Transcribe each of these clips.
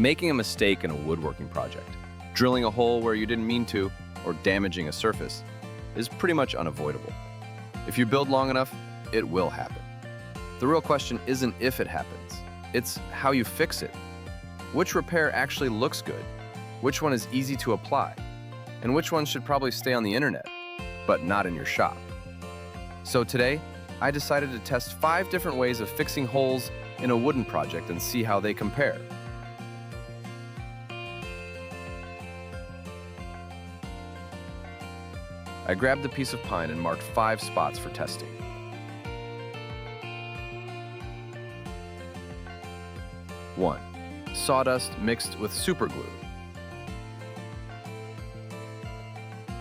Making a mistake in a woodworking project, drilling a hole where you didn't mean to, or damaging a surface, is pretty much unavoidable. If you build long enough, it will happen. The real question isn't if it happens, it's how you fix it. Which repair actually looks good? Which one is easy to apply? And which one should probably stay on the internet, but not in your shop? So today, I decided to test 5 different ways of fixing holes in a wooden project and see how they compare. I grabbed a piece of pine and marked 5 spots for testing. One, sawdust mixed with superglue.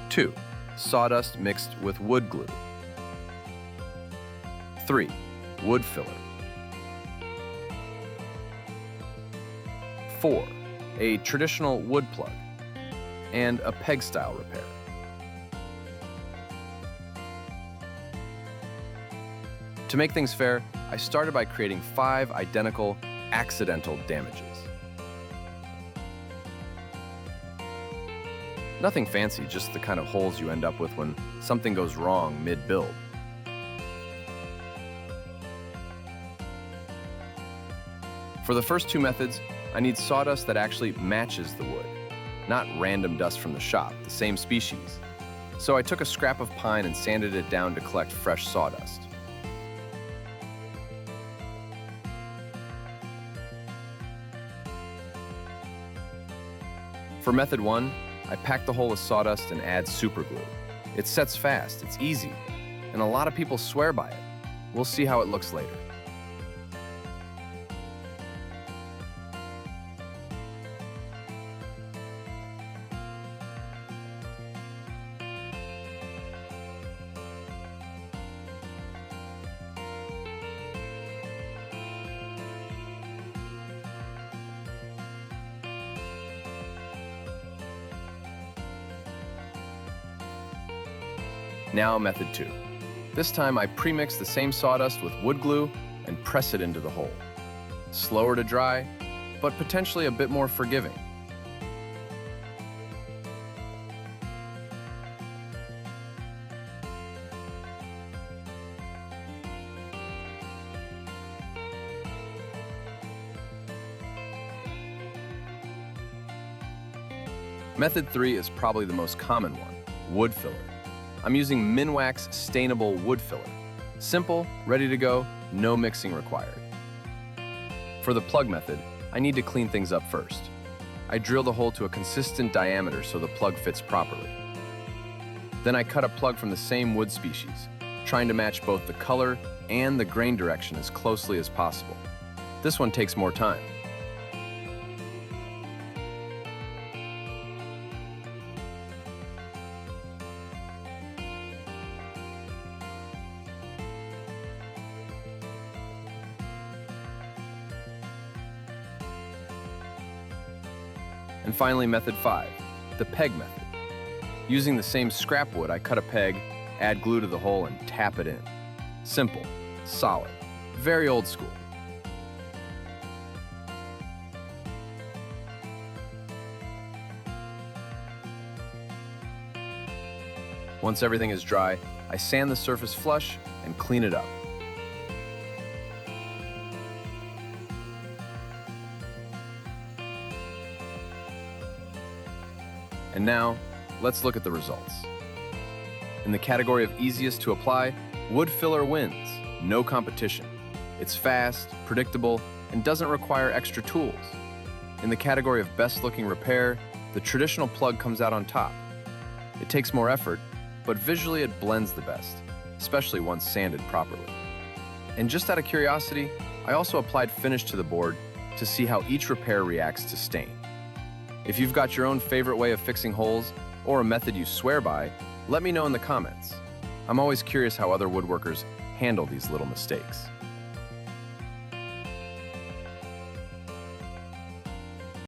2, sawdust mixed with wood glue. 3, wood filler. 4, a traditional wood plug, and a peg-style repair. To make things fair, I started by creating 5 identical, accidental damages. Nothing fancy, just the kind of holes you end up with when something goes wrong mid-build. For the first 2 methods, I need sawdust that actually matches the wood, not random dust from the shop, the same species. So I took a scrap of pine and sanded it down to collect fresh sawdust. For method 1, I pack the hole with sawdust and add superglue. It sets fast, it's easy, and a lot of people swear by it. We'll see how it looks later. Now method 2. This time I pre-mix the same sawdust with wood glue and press it into the hole. Slower to dry, but potentially a bit more forgiving. Method 3 is probably the most common one, wood filler. I'm using Minwax Stainable wood filler. Simple, ready to go, no mixing required. For the plug method, I need to clean things up first. I drill the hole to a consistent diameter so the plug fits properly. Then I cut a plug from the same wood species, trying to match both the color and the grain direction as closely as possible. This one takes more time. And finally, method 5, the peg method. Using the same scrap wood, I cut a peg, add glue to the hole, and tap it in. Simple, solid, very old school. Once everything is dry, I sand the surface flush and clean it up. And now, let's look at the results. In the category of easiest to apply, wood filler wins, no competition. It's fast, predictable, and doesn't require extra tools. In the category of best looking repair, the traditional plug comes out on top. It takes more effort, but visually it blends the best, especially once sanded properly. And just out of curiosity, I also applied finish to the board to see how each repair reacts to stain. If you've got your own favorite way of fixing holes, or a method you swear by, let me know in the comments. I'm always curious how other woodworkers handle these little mistakes.